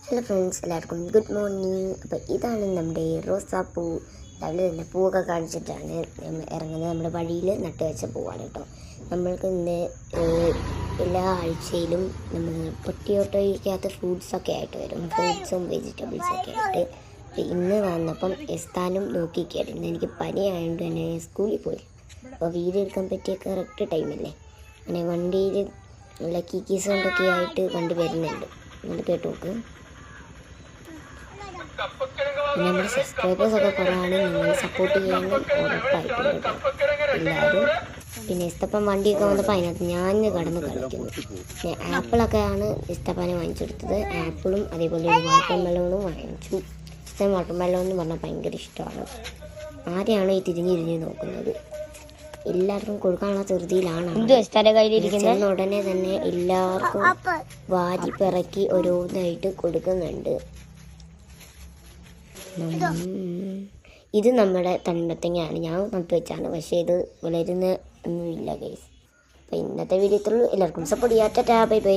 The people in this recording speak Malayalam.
ഹലോ ഫ്രണ്ട്സ്, എല്ലാവർക്കും ഗുഡ് മോർണിംഗ്. അപ്പോൾ ഇതാണ് നമ്മുടെ റോസാപ്പൂ. രാവിലെ തന്നെ പൂവൊക്കെ കാണിച്ചിട്ടാണ് ഇറങ്ങുന്നത്. നമ്മുടെ വഴിയിൽ നട്ട് വെച്ച പൂവാണ് കേട്ടോ. നമ്മൾക്ക് ഇന്ന് എല്ലാ ആഴ്ചയിലും നമ്മൾ പൊട്ടിയോട്ടോയ്ക്കകത്ത് ഫ്രൂട്ട്സൊക്കെ ആയിട്ട് വരും, ഫ്രൂട്ട്സും വെജിറ്റബിൾസൊക്കെ ആയിട്ട്. അപ്പോൾ ഇന്ന് വന്നപ്പം എസ്താനും നോക്കിക്കായിരുന്നു. ഇന്ന് എനിക്ക് പനി ആയതുകൊണ്ട് തന്നെ സ്കൂളിൽ പോയി. അപ്പോൾ വീഡിയോ എടുക്കാൻ പറ്റിയ കറക്റ്റ് ടൈമല്ലേ. അങ്ങനെ വണ്ടിയിൽ നല്ല കീ സൗണ്ടൊക്കെ ആയിട്ട് വണ്ടി വരുന്നുണ്ട്. എന്നിട്ട് കേട്ട് നോക്ക്. പിന്നെ നമ്മുടെ സബ്സ്ക്രൈബേഴ്സൊക്കെ കുറവാണ്. നിങ്ങൾ സപ്പോർട്ട് ചെയ്യാനും ഉറപ്പായിട്ടുണ്ട് കേട്ടോ എല്ലാവരും. പിന്നെ ഇസ്തപ്പൻ വണ്ടിയൊക്കെ വന്നപ്പോൾ അതിനകത്ത് ഞാൻ കടന്ന് കളിക്കുന്നു. പിന്നെ ആപ്പിളൊക്കെയാണ് ഇസ്തപ്പാനെ വാങ്ങിച്ചെടുത്തത്. ആപ്പിളും അതേപോലെ ഒരു വാട്ടർ മെലോണും വാങ്ങിച്ചു. ഇഷ്ടം വാട്ടർ മെലോൺ എന്ന് പറഞ്ഞാൽ ഭയങ്കര ഇഷ്ടമാണ്. ആരെയാണോ ഈ തിരിഞ്ഞിരിഞ്ഞ് നോക്കുന്നത്? എല്ലാവർക്കും കൊടുക്കാനുള്ള ധൃതിയിലാണ്. ഉടനെ തന്നെ എല്ലാവർക്കും വാരി പിറക്കി ഓരോന്നായിട്ട് കൊടുക്കുന്നുണ്ട്. ഇത് നമ്മുടെ തണ്ണിമത്തങ്ങയാണ്, ഞാൻ നട്ടു വെച്ചാണ്. പക്ഷേ ഇത് വളരുന്ന ഒന്നുമില്ല ഗൈസ്. അപ്പോൾ ഇന്നത്തെ വീഡിയോ ഇത്രയുള്ളൂ. എല്ലാവർക്കും സപ്പോർട്ട് ചെയ്യാം. Tata, bye bye.